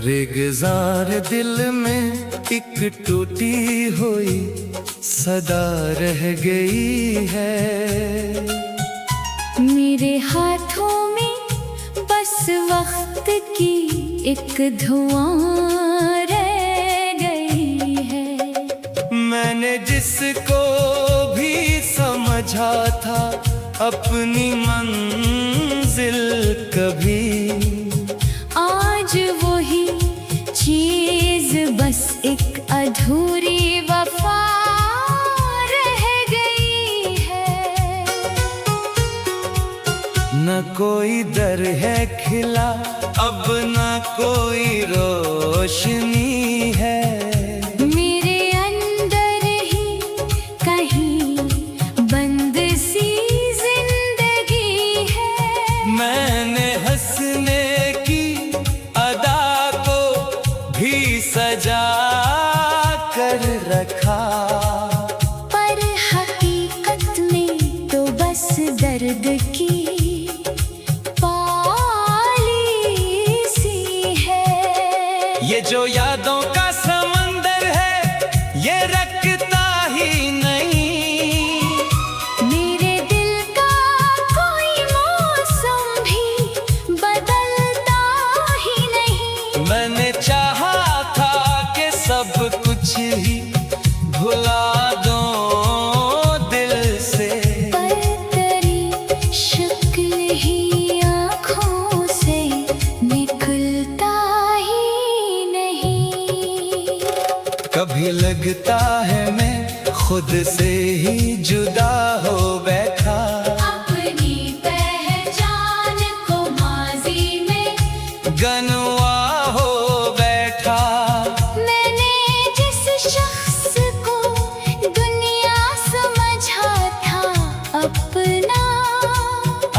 रेगज़ार दिल में एक टूटी हुई सदा रह गई है। मेरे हाथों में बस वक्त की एक धुआं रह गई है। मैंने जिसको भी समझा था अपनी मंजिल कभी, आज वही चीज बस एक अधूरी वफा रह गई है। न कोई दर है खिला अब न कोई रोशनी है। मेरे अंदर ही कहीं बंद सी जिंदगी है। मैंने हंसने की अदा को भी सजा कर रखा, पर हकीकत में तो बस दर्द की ये जो यादों का समंदर है ये रखता ही नहीं। मेरे दिल का कोई मौसम भी बदलता ही नहीं। मैंने चाहा था कि सब कुछ ही भुला दो दिल से, पर तेरी शक्ल ही आँखों से निकलता। कभी लगता है मैं खुद से ही जुदा हो बैठा, अपनी पहचान को माजी में गनवा हो बैठा। मैंने जिस शख्स को दुनिया समझा था अपना,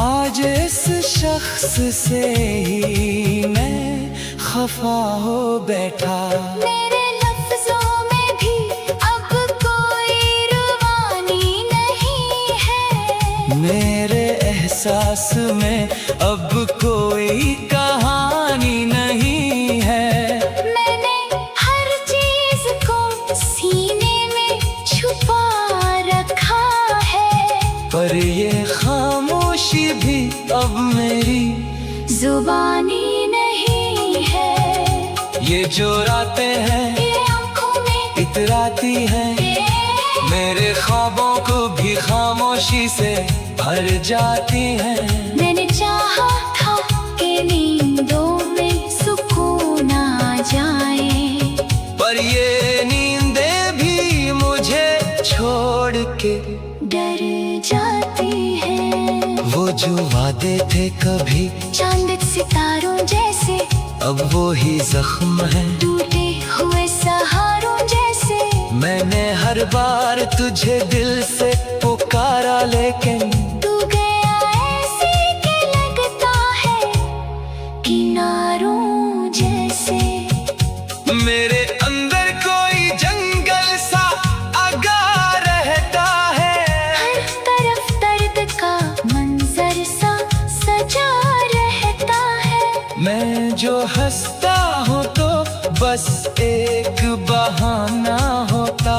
आज इस शख्स से ही मैं खफा हो बैठा। मेरे लफ्जों में भी अब कोई रुबानी नहीं है। मेरे एहसास में अब कोई कहानी नहीं है। मैंने हर चीज को सीने में छुपा रखा है, पर ये खामोशी भी अब मेरी जुबानी नहीं है। ये जो रातें हैं ये आँखों में इतराती हैं, मेरे ख्वाबों को भी खामोशी से भर जाती हैं। मैंने चाहा था कि नींदों में सुकून आ जाए, पर ये नींदें भी मुझे छोड़ के डर जाती हैं। वो जो वादे थे कभी चांद सितारों जैसे अब वो ही जख्म है, टूटे हुए सहारों जैसे। मैंने हर बार तुझे दिल से पुकारा लेकिन तू गया ऐसे कि लगता है किनारों जैसे। मेरे अंदर कोई जंगल सा आगा रहता है, हर तरफ दर्द का मंजर सा सजा रहता है। मैं जो हंसता हूँ तो बस एक बहाना होता,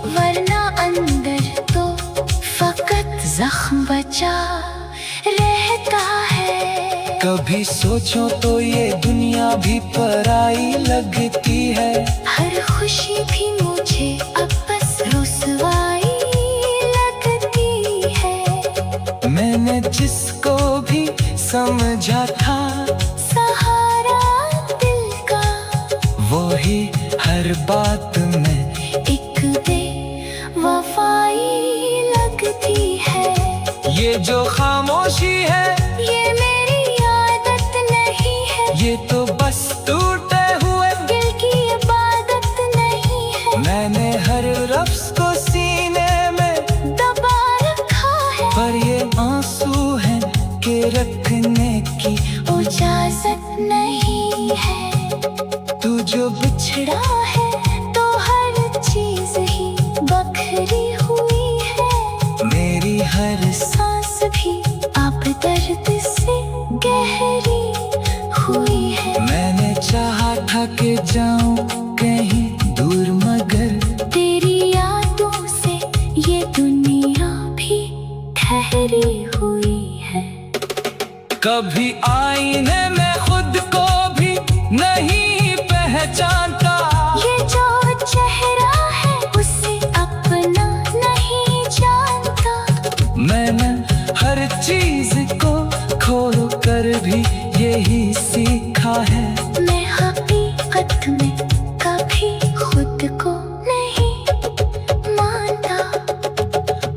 वरना अंदर तो फकत जख्म बचा रहता है। कभी सोचो तो ये दुनिया भी पराई लगती है। हर खुशी भी मुझे अब बस रुसवाई लगती है। मैंने जिसको भी समझा था सहारा दिल का, वो ही हर बात में एक बेवफाई लगती है। ये जो खामोशी है ये मेरी आदत नहीं है, ये तो बस टूटे हुए दिल की इबादत नहीं है। मैंने हर लफ्ज को सीने में दबा रखा है, पर ये आंसू हैं के रखने की इजाजत नहीं है। तू जो बिछड़ा है तो हर चीज ही बखरी हुई है। मेरी हर सांस भी अब दर्द से गहरी हुई है। मैंने चाहा था जाऊं कहीं दूर, मगर तेरी यादों से ये दुनिया भी ठहरी हुई है। कभी आईने में खुद को भी नहीं पहचानता, ये जो चेहरा है उसे अपना नहीं जानता। मैंने हर चीज को खोल कर भी यही सीखा है, मैं हकीकत में कभी खुद को नहीं मानता।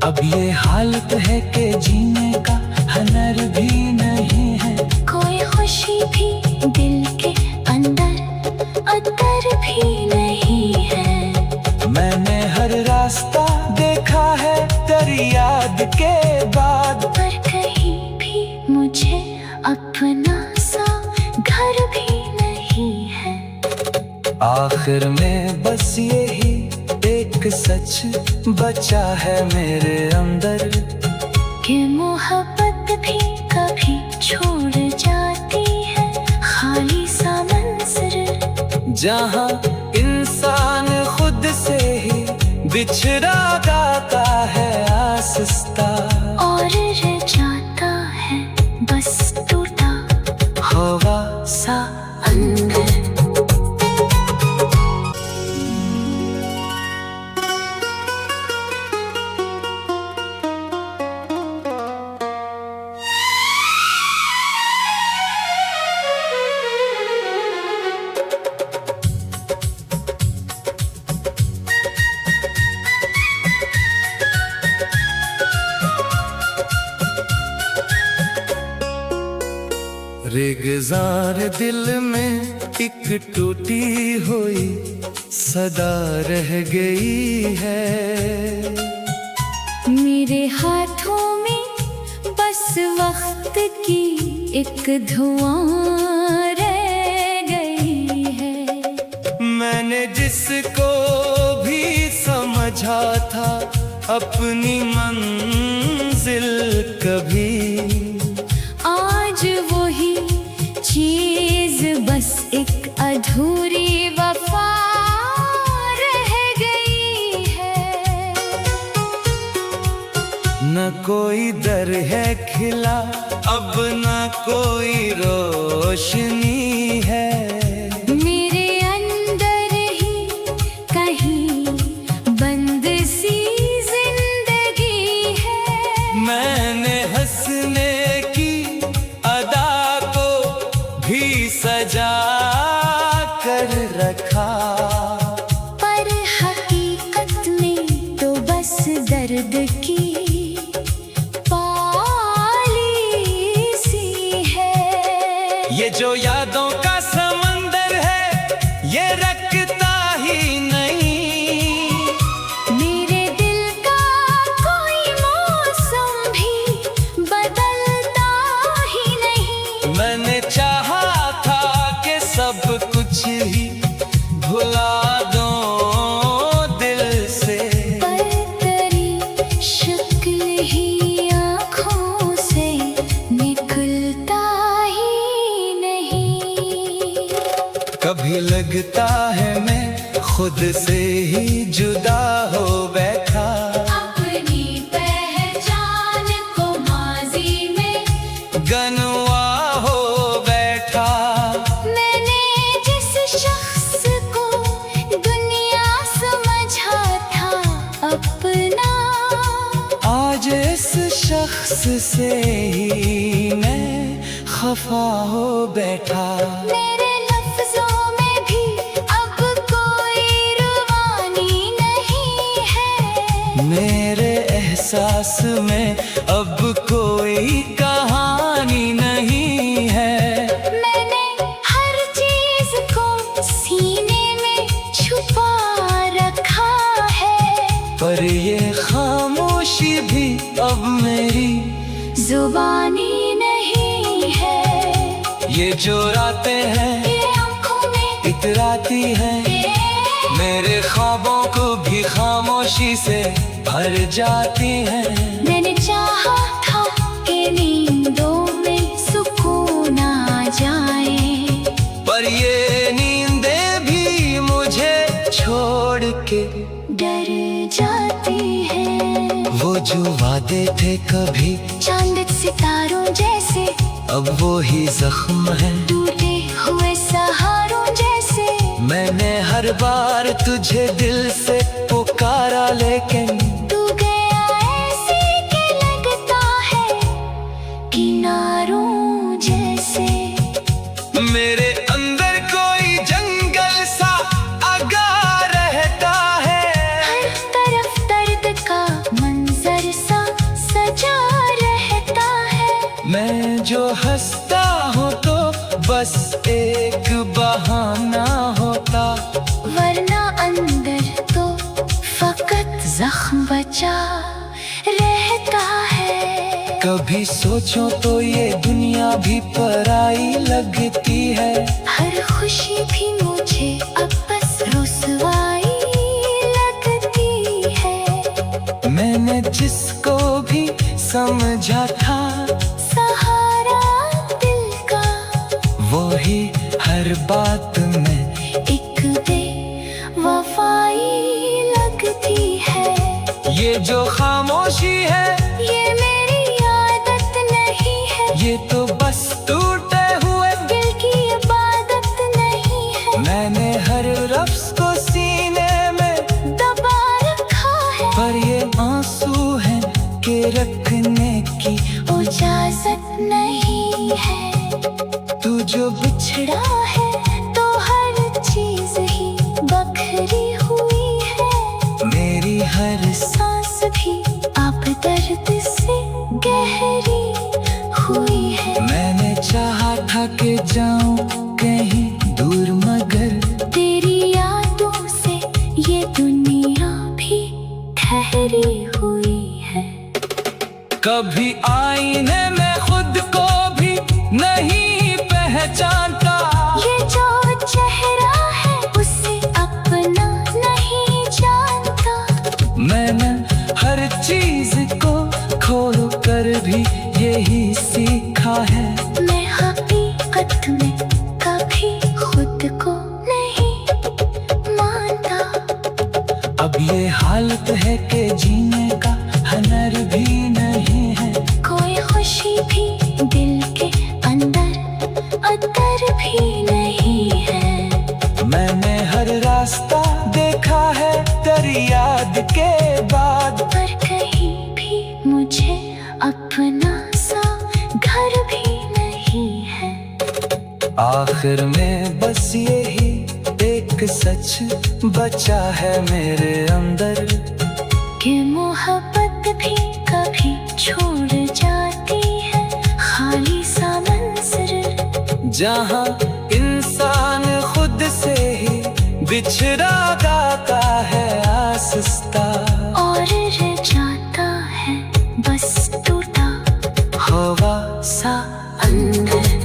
अब ये हालत है कि जीने का हुनर भी नहीं है, कोई खुशी भी दिल के अंदर अतर भी नहीं है। मैंने हर रास्ता देखा है तेरी याद के बाद, पर कहीं भी मुझे अपना सा घर भी नहीं है। आखिर में बस यही एक सच बचा है मेरे अंदर, कि मोहब्बत भी कभी छोड़ जाती है खाली सा मंजर। जहाँ इंसान खुद से ही बिछड़ा गाता है आहिस्ता, और रह जाता है बस टूटा हवा सा अंदर। रेगज़ार दिल में एक टूटी हुई सदा रह गई है। मेरे हाथों में बस वक्त की एक धुआं रह गई है। मैंने जिसको भी समझा था अपनी मंजिल कभी, आज वही चीज बस एक अधूरी वफा रह गई है। न कोई दर है खिला अब, न कोई रोशनी है। मेरे अंदर ही कहीं बंद सी जिंदगी है। मैंने हंसने की अदा को भी सजा कर रखा, पर हकीकत में तो बस दर्द की पाली सी है। ये जो यादों का समंदर है ये रखता ही नहीं। मेरे दिल का कोई मौसम भी बदलता ही नहीं। मैंने चाहा था कि सब कुछ ही भुला दो दिल से, पर तेरी शक्ल ही आँखों से निकलता ही नहीं। कभी लगता है मैं खुद से ही जुदा हो बैठा, अपनी पहचान को माजी में गनवा हो बैठा। मैंने जिस शख्स को दुनिया समझा था अपना, आज इस शख्स से ही मैं खफा हो बैठा। मेरे लफ्जों में भी अब कोई रुबानी नहीं है। मेरे एहसास में अब कोई कहानी नहीं है। मैंने हर चीज को सीने में छुपा रखा है, पर ये खामोशी भी अब मेरी जुबानी नहीं है। ये जो रातें हैं ये आँखों में इतराती हैं, मेरे ख्वाबों को भी खामोशी से भर जाती हैं। मैंने चाहा था कि नींदों में सुकून आ जाए, पर ये नींदें भी जो वादे थे कभी चांद सितारों जैसे, अब वो ही जख्म है टूटे हुए सहारों जैसे। मैंने हर बार तुझे दिल से पुकारा लेकिन तू गया ऐसे कि लगता है किनारों जैसे। मेरे अंदर कोई जंगल सा आगा रहता है, हर तरफ दर्द का मंजर सा सजा रहता है। मैं जो हंसता हूँ तो बस एक बहाना होता, वरना अंदर तो फकत जख्म बचा रहता है। कभी सोचो तो ये दुनिया भी पराई लगती है, हर खुशी भी मुझे अब बस रुसवाई लगती है। मैंने जिसको भी समझा था सहारा दिल का, वो ही हर बात में एक बेवफाई लगती है। ये जो खामोशी है ये मेरी आदत नहीं है, ये तो बस टूटे हुए दिल की इबादत नहीं है। मैंने हर लफ्ज को सीने में दबा रखा है, पर ये आंसू हैं के रखने की इजाजत नहीं है। तू जो बिछड़ा है तो हर चीज ही बखरी हुई है। मेरी हर सांस भी अब दर्द से गहरी हुई है। मैंने चाहा था कि जाऊं कहीं दूर मगर तेरी यादों से ये दुनिया भी ठहरी हुई है। कभी आईने में खुद को भी नहीं पहचानता, ये जो चेहरा है उसे अपना नहीं जानता। मैंने हर चीज को खोल कर भी यही सीखा है। मैं हकीकत में कभी खुद को नहीं मानता। अब ये हालत है कि जीने का हुनर भी नहीं है, कोई खुशी भी दिल के अंदर अतर भी नहीं है। मैंने हर रास्ता देखा है तेरी याद के बाद, पर कहीं भी मुझे अपना सा घर भी नहीं है। आखिर में बस यही एक सच बचा है मेरे अंदर, कि मोहब्बत भी कभी छोड़ जाती है खाली सा मंजर। जहाँ इंसान खुद से ही बिछड़ा जाता है आहिस्ता, और रह जाता है बस टूटा हवा सा अंदर।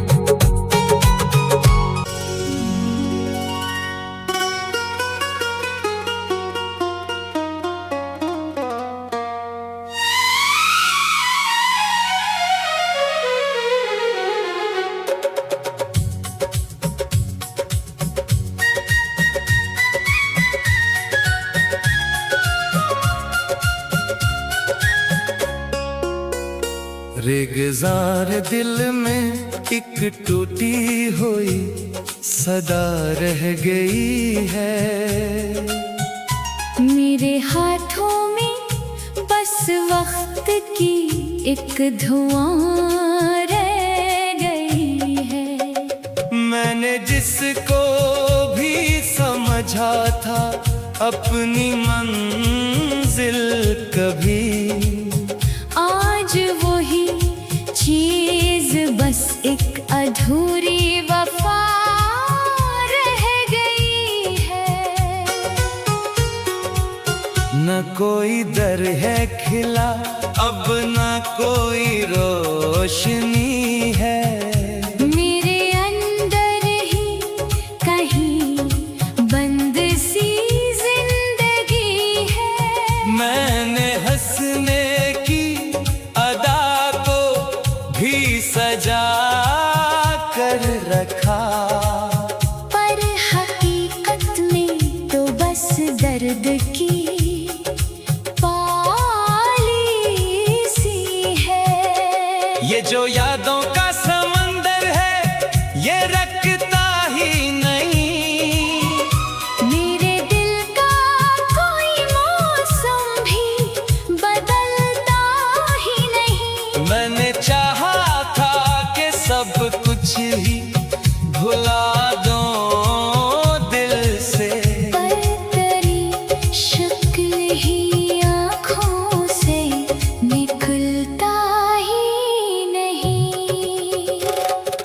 रेगज़ार दिल में एक टूटी हुई सदा रह गई है। मेरे हाथों में बस वक्त की एक धुआं रह गई है। मैंने जिसको भी समझा था अपनी मंजिल कभी, आज वही चीज बस एक अधूरी वफा रह गई है। न कोई दर है खिला अब न कोई रोशनी है। मेरे अंदर ही कहीं बंद सी जिंदगी है। मैंने हंसने की अदा को भी सजा कर रखा, पर हकीकत में तो बस दर्द की पाली जो यादों का समंदर है ये रखता ही नहीं। मेरे दिल का कोई मौसम भी बदलता ही नहीं। मैंने चाहा था कि सब कुछ ही भुला दो दिल से, पर तेरी शक्ल ही आँखों से निकलता ही नहीं।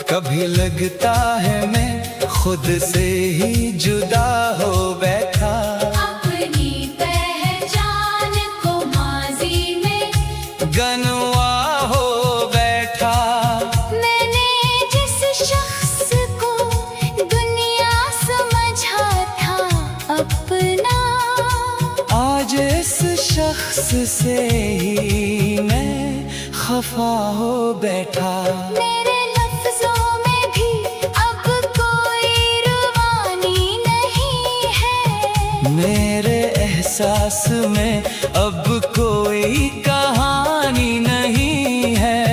कभी लगता है मैं खुद से ही जुदा हो बैठा। अपनी पहचान को माजी में गनवा हो बैठा। मैंने जिस शख्स को दुनिया समझा था अपना, आज इस शख्स से ही मैं खफा हो बैठा। मेरे लफ्जों में भी अब कोई रुबानी नहीं है। मेरे एहसास में अब कोई कहानी नहीं है।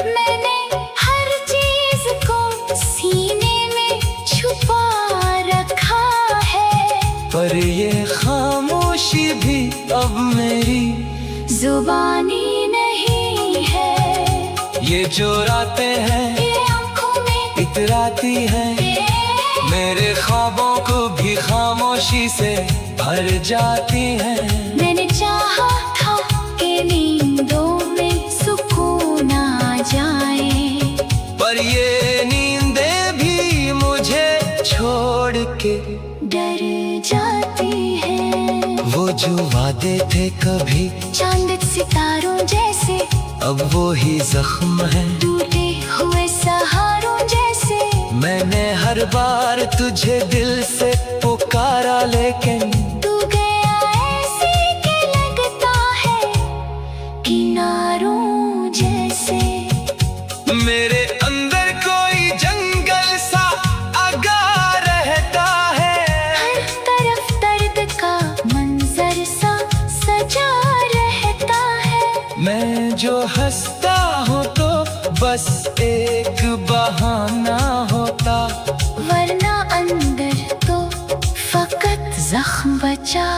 मैंने हर चीज को सीने में छुपा रखा है, पर ये खामोशी भी अब मेरी जुबानी नहीं है। ये जो रातें हैं ये आँखों में इतराती हैं, मेरे ख्वाबों को भी खामोशी से भर जाती हैं। मैंने चाहा था कि नींदों में सुकून आ जाए, पर ये नींदें भी मुझे छोड़ के डर जाती हैं। वो जो वादे थे कभी चांद सितारों जैसे अब वो ही जख्म है। टूटे हुए सहारों जैसे मैंने हर बार तुझे दिल से पुकारा, लेकिन तू गया ऐसे कि लगता है किनारों जैसे। मेरे अंदर कोई जंगल सा आगा रहता है। हर तरफ दर्द का मंजर सा सजा रहता है। मैं जो हंसता हूँ तो बस एक बहाना होता, वरना अंदर तो फकत जख्म बचा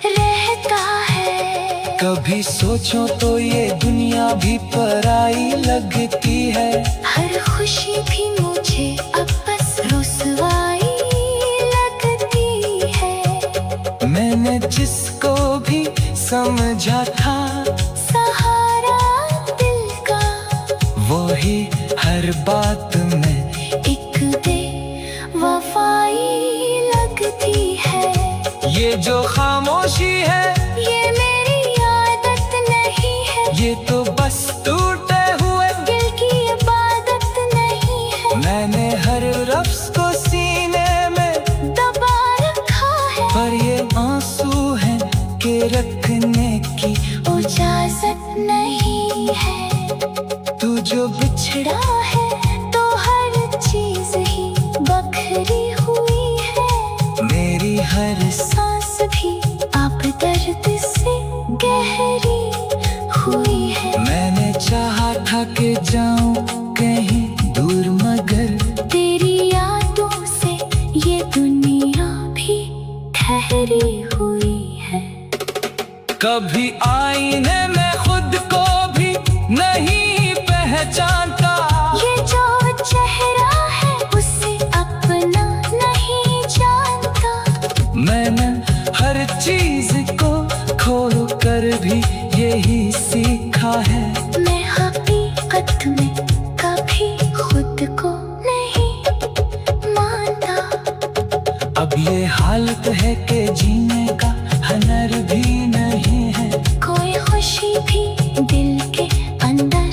रहता है। कभी सोचो तो ये दुनिया भी पराई लगती है। हर खुशी भी मुझे अब बस रुसवाई लगती है। मैंने जिसको भी समझा था सहारा दिल का, वो ही हर बात में एक बेवफाई लगती है। ये जो खामोशी है ये मेरी आदत नहीं है। ये तो बस टूटे हुए दिल की इबादत नहीं है। मैंने हर लफ्ज को सीने में दबा रखा है, पर ये आंसू हैं के रखने की इजाजत नहीं है। तू जो बिछड़ा है तो हर चीज ही बखरी हुई है। मेरी हर सांस भी अब दर्द से गहरी हुई है। मैंने चाहा था कि जाऊं कहीं दूर, मगर तेरी यादों से ये दुनिया भी ठहरी हुई है। कभी आईने में खुद को भी नहीं पहचानता। ये जो चेहरा है उसे अपना नहीं जानता। मैंने हर चीज को खोल कर भी यही सीखा है। मैं हकीकत में कभी खुद को नहीं मानता। अब ये हालत है कि जीने का हुनर भी नहीं है। कोई खुशी भी दिल के अंदर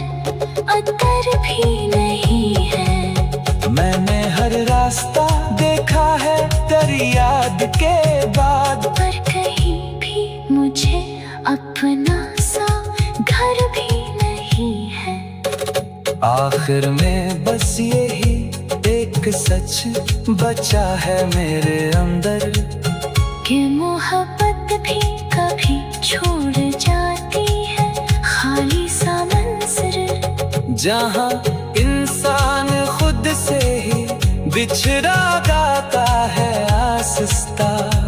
अतर भी नहीं है। मैंने हर रास्ता देखा है तेरी याद के बाद, पर कहीं भी मुझे अपना सा घर भी नहीं है। आखिर में बस यही एक सच बचा है मेरे अंदर, कि मोहब्बत भी कभी छोड़ जाती है खाली सा मंजर। जहाँ इंसान खुद से ही बिछड़ा गाता है आहिस्ता।